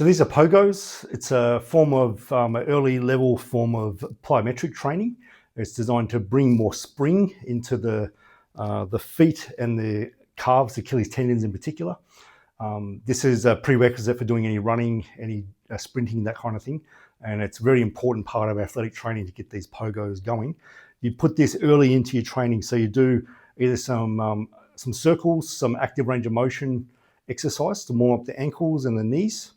So these are Pogos. It's a form of an early level form of plyometric training. It's designed to bring more spring into the feet and the calves, Achilles tendons in particular. This is a prerequisite for doing any running, any sprinting, that kind of thing. And it's a very important part of athletic training to get these Pogos going. You put this early into your training. So you do either some circles, some active range of motion exercise to warm up the ankles and the knees.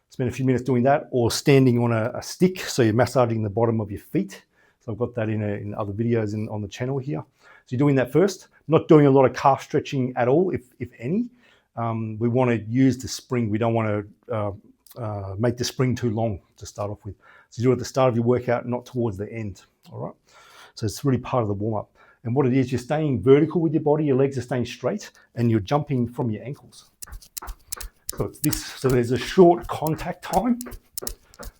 Spend a few minutes doing that, or standing on a stick. So you're massaging the bottom of your feet. So I've got that in other videos on the channel here. So you're doing that first, not doing a lot of calf stretching at all, if any. We want to use the spring. We don't want to make the spring too long to start off with. So you do it at the start of your workout, not towards the end, all right? So it's really part of the warm-up. And what it is, you're staying vertical with your body, your legs are staying straight, and you're jumping from your ankles. So it's this. So there's a short contact time.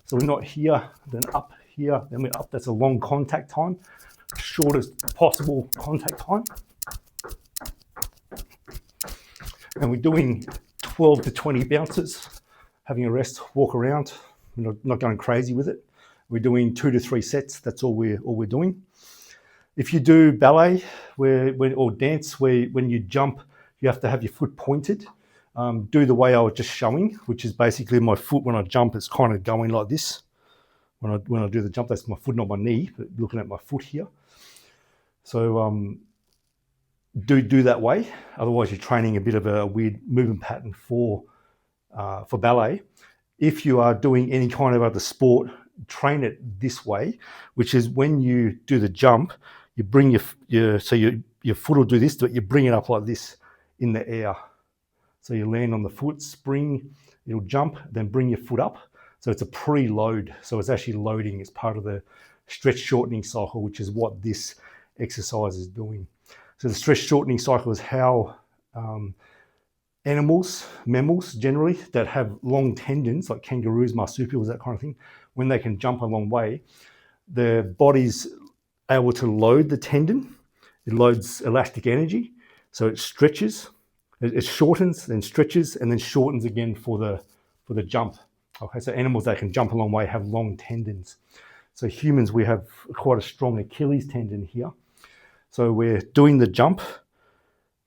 So we're not here, then up here, then we're up. That's a long contact time. Shortest possible contact time. And we're doing 12 to 20 bounces, having a rest, walk around. We're not going crazy with it. We're doing 2 to 3 sets. That's all we're doing. If you do ballet or dance, when you jump, you have to have your foot pointed. Do the way I was just showing, which is basically my foot when I jump, it's kind of going like this. When I do the jump, that's my foot, not my knee, but looking at my foot here. So do that way. Otherwise, you're training a bit of a weird movement pattern for ballet. If you are doing any kind of other sport, train it this way, which is when you do the jump, you bring your foot will do this, but you bring it up like this in the air. So you land on the foot, spring, it'll jump, then bring your foot up. So it's a preload. So it's actually loading. It's part of the stretch shortening cycle, which is what this exercise is doing. So the stretch shortening cycle is how animals, mammals generally, that have long tendons, like kangaroos, marsupials, that kind of thing, when they can jump a long way, their body's able to load the tendon. It loads elastic energy. So it stretches. It shortens, then stretches, and then shortens again for the jump. Okay, so animals that can jump a long way have long tendons. So humans, we have quite a strong Achilles tendon here. So we're doing the jump,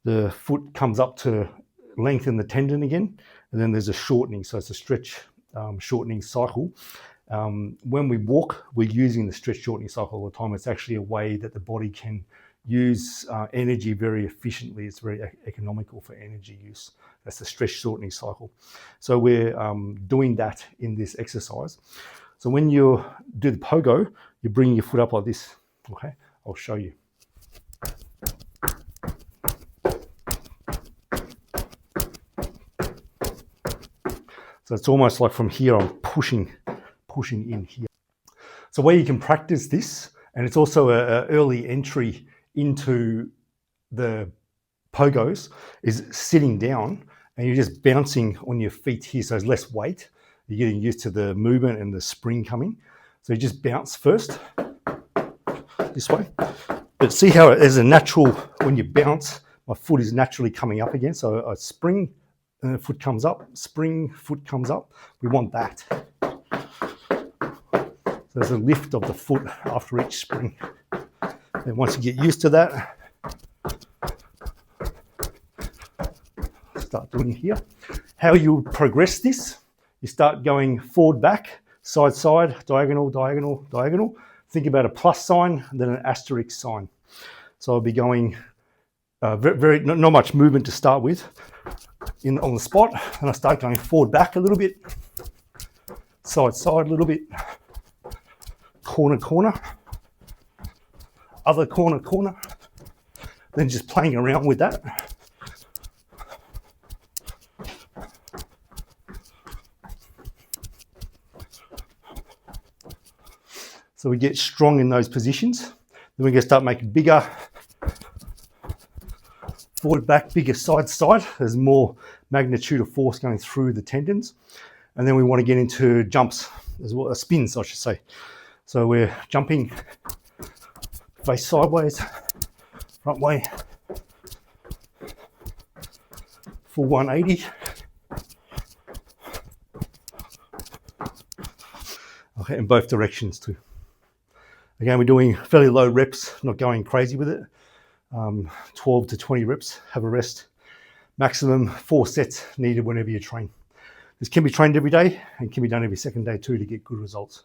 the foot comes up to lengthen the tendon again, and then there's a shortening. So it's a stretch shortening cycle. When we walk, we're using the stretch shortening cycle all the time. It's actually a way that the body can use energy very efficiently. It's very economical for energy use. That's the stretch shortening cycle. So we're doing that in this exercise. So when you do the pogo, you bring your foot up like this. Okay, I'll show you. So it's almost like from here, I'm pushing in here. So where you can practice this, and it's also an early entry into the pogos, is sitting down and you're just bouncing on your feet here. So there's less weight. You're getting used to the movement and the spring coming. So you just bounce first this way. But see how it is a natural, when you bounce, my foot is naturally coming up again. So I spring and the foot comes up, spring, foot comes up. We want that. So there's a lift of the foot after each spring. And once you get used to that, start doing it here. How you progress this, you start going forward, back, side, side, diagonal, diagonal, diagonal. Think about a plus sign and then an asterisk sign. So I'll be going not much movement to start with on the spot, and I start going forward, back a little bit, side, side a little bit, corner, corner, other corner, corner, then just playing around with that. So we get strong in those positions. Then we're going to start making bigger forward, back, bigger side, side. There's more magnitude of force going through the tendons. And then we want to get into jumps as well, spins, I should say. So we're jumping face sideways, front way, full 180, Okay, in both directions too. Again, we're doing fairly low reps, not going crazy with it. 12 to 20 reps, have a rest. Maximum 4 sets needed whenever you train. This can be trained every day and can be done every second day too to get good results.